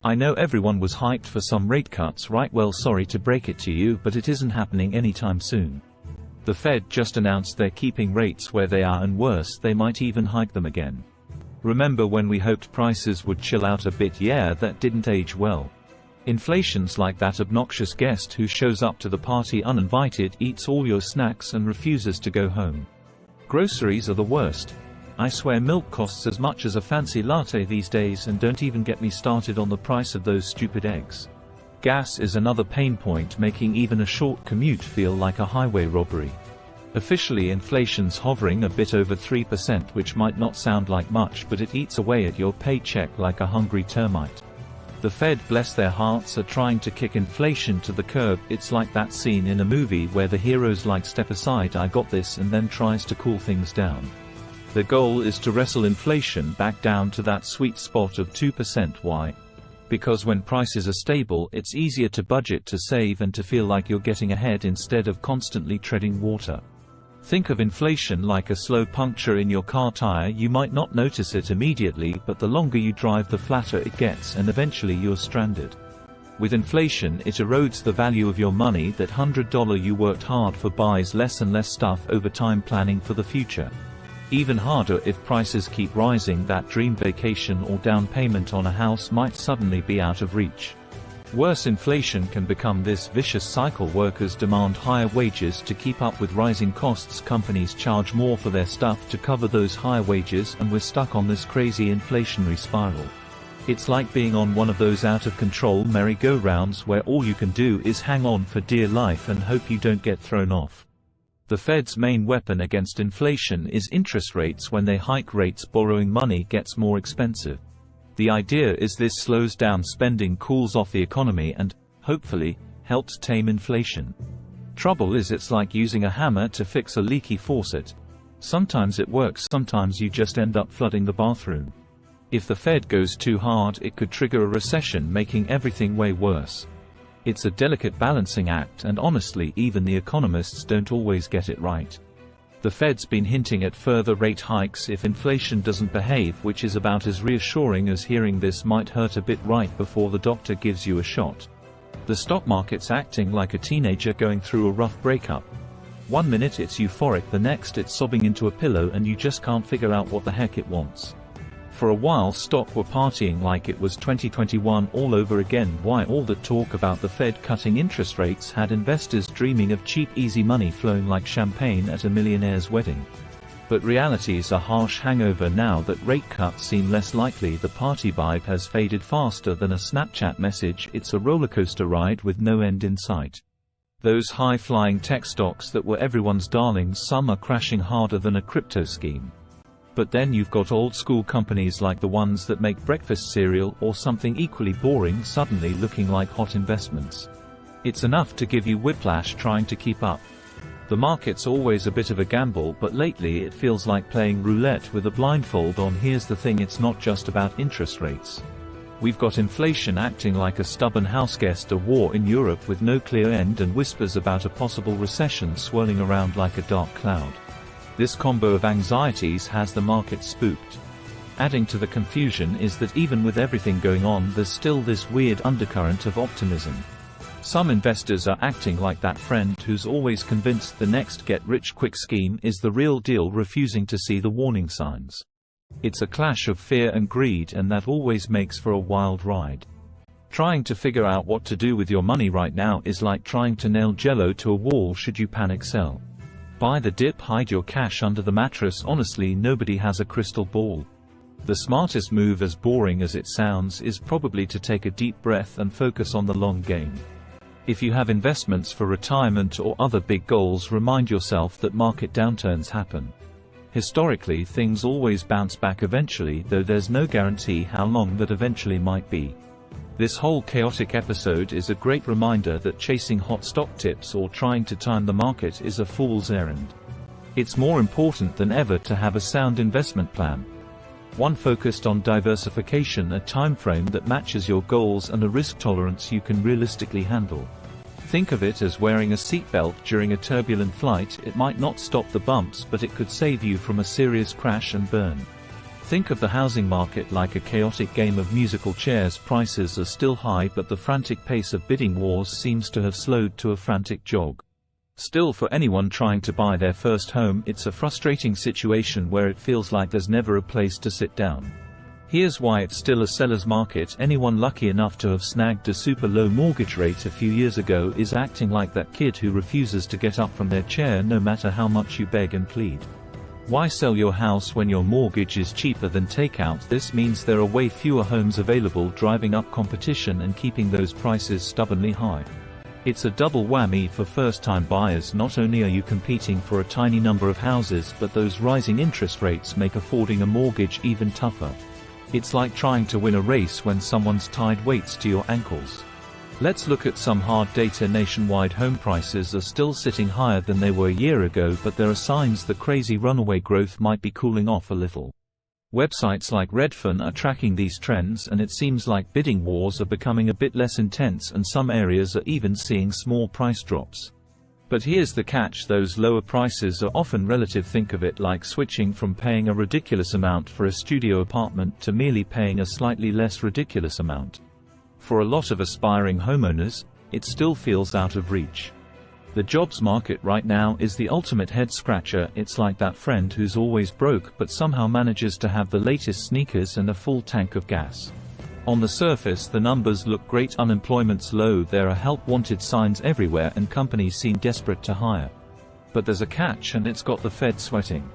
I know everyone was hyped for some rate cuts, right? Well, sorry to break it to you, but it isn't happening anytime soon. The Fed just announced they're keeping rates where they are, and worse, they might even hike them again. Remember when we hoped prices would chill out a bit? Yeah, that didn't age well. Inflation's like that obnoxious guest who shows up to the party uninvited, eats all your snacks and refuses to go home. Groceries are the worst. I swear milk costs as much as a fancy latte these days, and don't even get me started on the price of those stupid eggs. Gas is another pain point, making even a short commute feel like a highway robbery. Officially, inflation's hovering a bit over 3%, which might not sound like much, but it eats away at your paycheck like a hungry termite. The Fed, bless their hearts, are trying to kick inflation to the curb. It's like that scene in a movie where the hero's like, "Step aside, I got this," and then tries to cool things down. The goal is to wrestle inflation back down to that sweet spot of 2%. Why? Because when prices are stable, it's easier to budget, to save, and to feel like you're getting ahead instead of constantly treading water. Think of inflation like a slow puncture in your car tire. You might not notice it immediately, but the longer you drive, the flatter it gets, and eventually you're stranded. With inflation, it erodes the value of your money. That $100 you worked hard for buys less and less stuff over time, planning for the future. Even harder if prices keep rising. That dream vacation or down payment on a house might suddenly be out of reach. Worse, inflation can become this vicious cycle. Workers demand higher wages to keep up with rising costs. Companies charge more for their stuff to cover those higher wages, and we're stuck on this crazy inflationary spiral. It's like being on one of those out-of-control merry-go-rounds where all you can do is hang on for dear life and hope you don't get thrown off. The Fed's main weapon against inflation is interest rates. When they hike rates, borrowing money gets more expensive. The idea is this slows down spending, cools off the economy, and, hopefully, helps tame inflation. Trouble is, it's like using a hammer to fix a leaky faucet. Sometimes it works, sometimes you just end up flooding the bathroom. If the Fed goes too hard, it could trigger a recession, making everything way worse. It's a delicate balancing act, and honestly, even the economists don't always get it right. The Fed's been hinting at further rate hikes if inflation doesn't behave, which is about as reassuring as hearing "this might hurt a bit" right before the doctor gives you a shot. The stock market's acting like a teenager going through a rough breakup. One minute it's euphoric, the next it's sobbing into a pillow, and you just can't figure out what the heck it wants. For a while, stock were partying like it was 2021 all over again. Why? All that talk about the Fed cutting interest rates had investors dreaming of cheap, easy money flowing like champagne at a millionaire's wedding. But reality's a harsh hangover now that rate cuts seem less likely. The party vibe has faded faster than a Snapchat message. It's a rollercoaster ride with no end in sight. Those high-flying tech stocks that were everyone's darlings, some are crashing harder than a crypto scheme. But then you've got old-school companies like the ones that make breakfast cereal or something equally boring suddenly looking like hot investments. It's enough to give you whiplash trying to keep up. The market's always a bit of a gamble, but lately it feels like playing roulette with a blindfold on. Here's the thing, it's not just about interest rates. We've got inflation acting like a stubborn houseguest, a war in Europe with no clear end, and whispers about a possible recession swirling around like a dark cloud. This combo of anxieties has the market spooked. Adding to the confusion is that even with everything going on, there's still this weird undercurrent of optimism. Some investors are acting like that friend who's always convinced the next get-rich-quick scheme is the real deal, refusing to see the warning signs. It's a clash of fear and greed, and that always makes for a wild ride. Trying to figure out what to do with your money right now is like trying to nail Jell-O to a wall. Should you panic sell? Buy the dip, hide your cash under the mattress? Honestly, nobody has a crystal ball. The smartest move, as boring as it sounds, is probably to take a deep breath and focus on the long game. If you have investments for retirement or other big goals, remind yourself that market downturns happen. Historically, things always bounce back eventually, though there's no guarantee how long that eventually might be. This whole chaotic episode is a great reminder that chasing hot stock tips or trying to time the market is a fool's errand. It's more important than ever to have a sound investment plan. One focused on diversification, a time frame that matches your goals, and a risk tolerance you can realistically handle. Think of it as wearing a seatbelt during a turbulent flight. It might not stop the bumps, but it could save you from a serious crash and burn. Think of the housing market like a chaotic game of musical chairs. Prices are still high, but the frantic pace of bidding wars seems to have slowed to a frantic jog. Still, for anyone trying to buy their first home, it's a frustrating situation where it feels like there's never a place to sit down. Here's why it's still a seller's market. Anyone lucky enough to have snagged a super low mortgage rate a few years ago is acting like that kid who refuses to get up from their chair no matter how much you beg and plead. Why sell your house when your mortgage is cheaper than takeout? This means there are way fewer homes available, driving up competition and keeping those prices stubbornly high. It's a double whammy for first-time buyers. Not only are you competing for a tiny number of houses, but those rising interest rates make affording a mortgage even tougher. It's like trying to win a race when someone's tied weights to your ankles. Let's look at some hard data. Nationwide home prices are still sitting higher than they were a year ago, but there are signs the crazy runaway growth might be cooling off a little. Websites like Redfin are tracking these trends, and it seems like bidding wars are becoming a bit less intense, and some areas are even seeing small price drops. But here's the catch: those lower prices are often relative. Think of it like switching from paying a ridiculous amount for a studio apartment to merely paying a slightly less ridiculous amount. For a lot of aspiring homeowners, it still feels out of reach. The jobs market right now is the ultimate head-scratcher. It's like that friend who's always broke but somehow manages to have the latest sneakers and a full tank of gas. On the surface, the numbers look great. Unemployment's low, there are help-wanted signs everywhere, and companies seem desperate to hire. But there's a catch, and it's got the Fed sweating.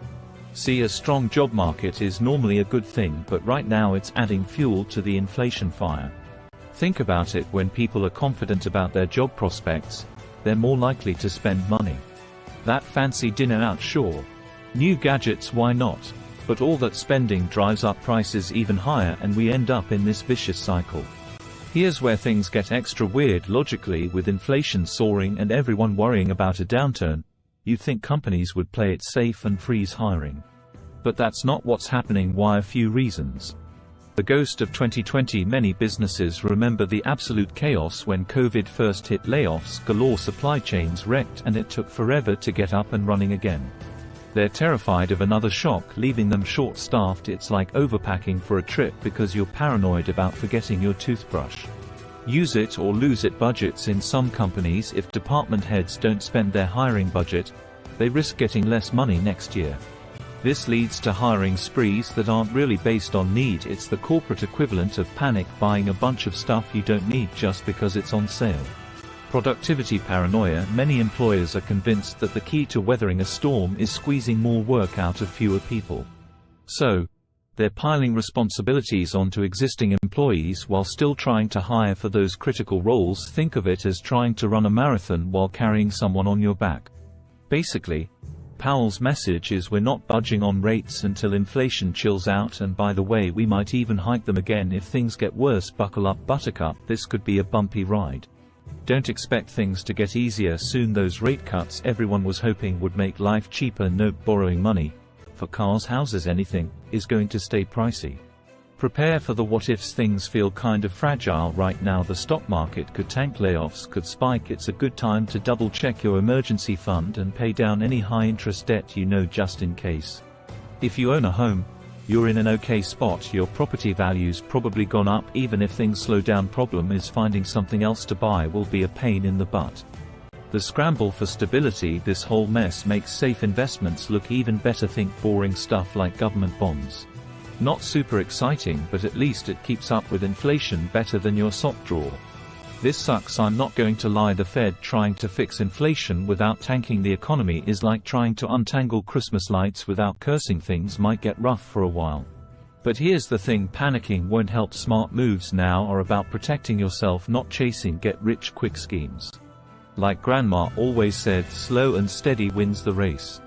See, a strong job market is normally a good thing, but right now it's adding fuel to the inflation fire. Think about it: when people are confident about their job prospects, they're more likely to spend money. That fancy dinner out, sure. New gadgets, why not? But all that spending drives up prices even higher, and we end up in this vicious cycle. Here's where things get extra weird. Logically, with inflation soaring and everyone worrying about a downturn, you'd think companies would play it safe and freeze hiring. But that's not what's happening. Why? A few reasons. The ghost of 2020. Many businesses remember the absolute chaos when COVID first hit. Layoffs galore, supply chains wrecked, and it took forever to get up and running again. They're terrified of another shock, leaving them short-staffed. It's like overpacking for a trip because you're paranoid about forgetting your toothbrush. Use it or lose it budgets. In some companies, if department heads don't spend their hiring budget, they risk getting less money next year. This leads to hiring sprees that aren't really based on need. It's the corporate equivalent of panic buying a bunch of stuff you don't need just because it's on sale. Productivity paranoia. Many employers are convinced that the key to weathering a storm is squeezing more work out of fewer people. So, they're piling responsibilities onto existing employees while still trying to hire for those critical roles. Think of it as trying to run a marathon while carrying someone on your back. Basically, Powell's message is we're not budging on rates until inflation chills out, and by the way, we might even hike them again if things get worse. Buckle up, buttercup, this could be a bumpy ride. Don't expect things to get easier soon. Those rate cuts everyone was hoping would make life cheaper. Nope, borrowing money for cars, houses, anything is going to stay pricey. Prepare for the what-ifs. Things feel kind of fragile right now. The stock market could tank, layoffs could spike. It's a good time to double-check your emergency fund and pay down any high-interest debt you know, just in case. If you own a home, you're in an okay spot. Your property value's probably gone up. Even if things slow down, problem is finding something else to buy will be a pain in the butt. The scramble for stability. This whole mess makes safe investments look even better. Think boring stuff like government bonds. Not super exciting, but at least it keeps up with inflation better than your sock drawer. This sucks, I'm not going to lie. The Fed trying to fix inflation without tanking the economy is like trying to untangle Christmas lights without cursing. Things might get rough for a while. But here's the thing: panicking won't help. Smart moves now are about protecting yourself, not chasing get-rich-quick schemes. Like Grandma always said, slow and steady wins the race.